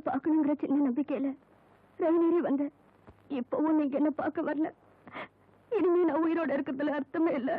உங்களை பார்க்கணுங்கிற சின்ன நம்பிக்கையில ரயிலேறி வந்தேன். இப்பவும் நீங்க என்ன பார்க்க வரல. இனிமே நான் உயிரோட இருக்கிறதுல அர்த்தமே இல்லை.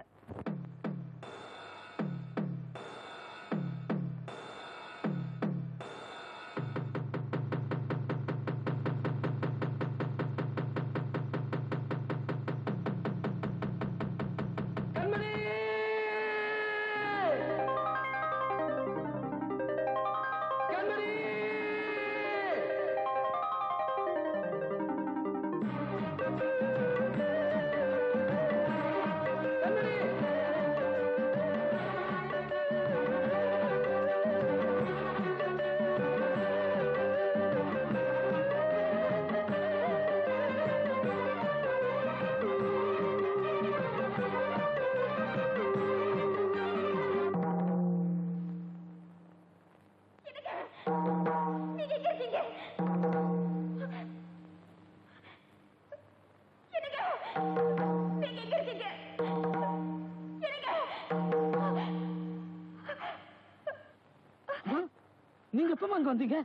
நீங்க எப்ப அங்க வந்தீங்க?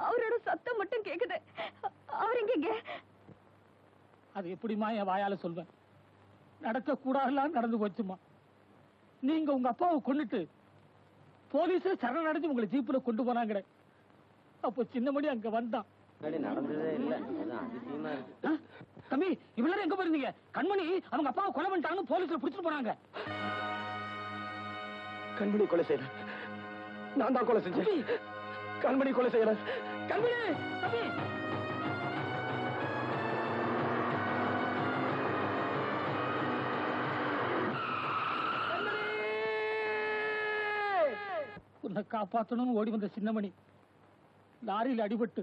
அவரோட சத்தம் மட்டும் கேக்குது. அவர் எங்க? அது எப்படிமா என் வாயால சொல்வேன்? நடக்க கூடாதுலாம் நடந்து போச்சுமா. நீங்க உங்க அப்பாவை கொன்னுட்டு போலீஸ் சரணடைஞ்சு உங்களை ஜீப்ல கொண்டு போனாங்க. அப்போ சின்னமணி அங்க வந்தான். நடந்ததே இல்ல. அதிசயமா இருக்கு. தம்பி, இவ்வளவு எங்க போயிருந்தீங்க? கண்மணி அவங்க அப்பாவை கொலை பண்ணிட்டாங்கன்னு போலீஸ்ல பிடிச்சிட்டு போனாங்க. கண்மணி கொலை செய்யல, நான் தான் கொலை செஞ்சேன். கண்மணி கொலை செய்யல. கண்மணி தம்பி, உன்னை காப்பாற்றணும்னு ஓடி வந்த சின்னமணி லாரியில் அடிபட்டு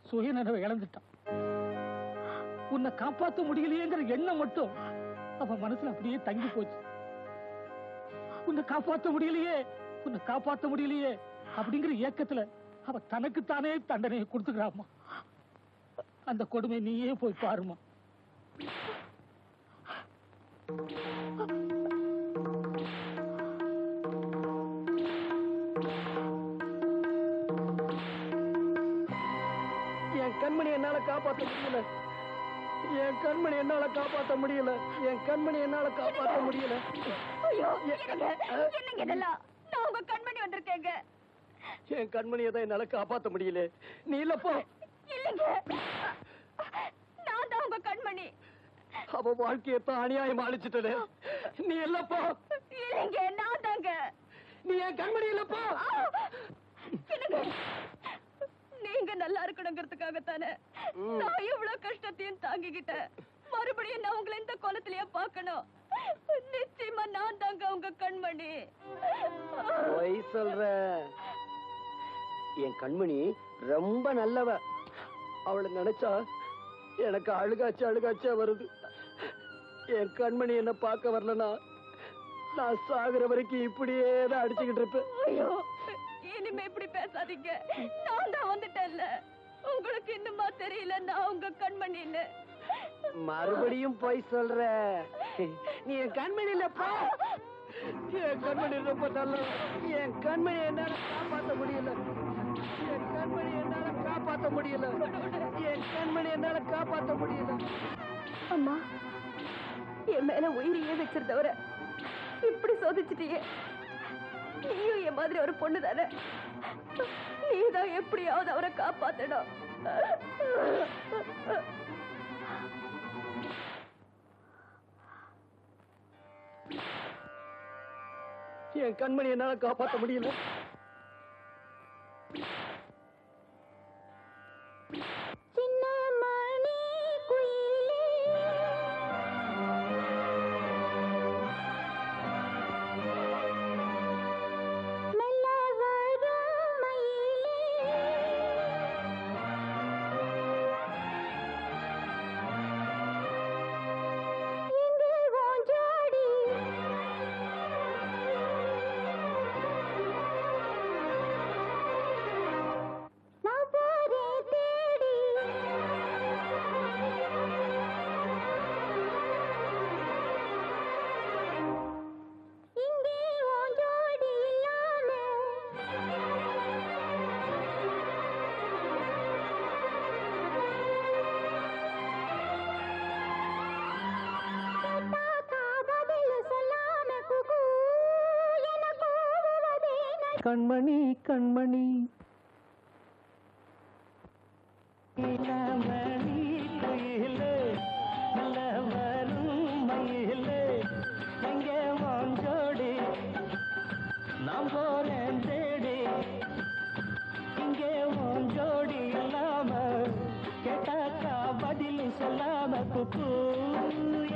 சுயநினைவை இழந்துட்டான். உன்னை காப்பாற்ற முடியலையேங்கிற எண்ணம் மட்டும் அவன் மனசுல அப்படியே தங்கி போச்சு. உன்னை காப்பாற்ற முடியலையே, உன்னை காப்பாற்ற முடியலையே அப்படிங்கிற ஏக்கத்துல அவ தனக்குத்தானே தண்டனையை கொடுத்துக்கிறாமா. அந்த கொடுமை நீயே போய் பாருமா. என் கண்மணி என்னால காப்பாற்ற முடியல. என் கண்மணி என்னால காப்பாற்ற முடியல. என் கண்மணி என்னால காப்பாற்ற முடியல. என்னங்க இதெல்லாம்? நான் உங்க கண்மணி வந்திருக்கேங்க. என் கண்மணியை தான் என்னால காப்பாற்ற முடியல. நீ இல்லப்போ. இல்லைங்க, நான் தான் உங்க கண்மணி. அவ வாழ்க்கையத்தான் அநியாயம் அழிச்சிட்டே. நீ இல்லப்போ. இல்லைங்க, நான் தாங்க. நீ என் கண்மணி இல்லப்போ. நீங்க நல்லா இருக்கணுங்கிறதுக்காகத்தானே நான் இவ்வளவு கஷ்டத்தையும் தாங்கிக்கிட்டேன். மறுபடியும் நான் உங்களை இந்த கோலத்திலேயே பார்க்கணும். நிச்சயமா நான் தாங்க உங்க கண்மணி. பொய் சொல்ற. என் கண்மணி ரொம்ப நல்லவ. அவளை நினைச்சா எனக்கு அழுகாச்சா வருது. என் கண்மணி என்ன பார்க்க வரலனா நான் சாகுற வரைக்கும் இப்படியே தான் அடிச்சுக்கிட்டு இருப்பேன். ஐயோ, இனிமே இப்படி பேசாதீங்க. நான் தான் வந்துட்டேன்ல. உங்களுக்கு இன்னுமா தெரியல நான் உங்க கண்மணின்னு? மறுபடியும் போய் சொல்ற. நீ என் கண்மணி இல்லப்பா. என் கண்மணி ரொம்ப நல்ல. என் கண்மணி என்னால காப்பாற்ற முடியல. என் கண்மணி என்னால காப்பாற்ற முடியல. என் கண்மணி என்னால காப்பாற்ற முடியல. அம்மா, என் மேல உயிரையே வச்சிருந்தவர இப்படி சோதிச்சிட்டியே. நீயும் என் மாதிரி ஒரு பொண்ணு தானே. நீதான் எப்படியாவது அவரை காப்பாத்தணும். என் கண்மணி என்னால காப்பாற்ற முடியல. கண்மணி கண்மணி மணி குயிலே நல்ல வரும் மயிலே எங்கே வாஞ்சோடி நாம் போறேன் தேடி இங்கே வாஞ்சோடி இல்லாம கேட்டாக்கா பதில் சொல்லாம குப்பு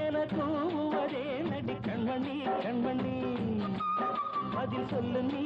என கூவதே நடி கண்மணி கண்மணி பதில் சொல்லு நீ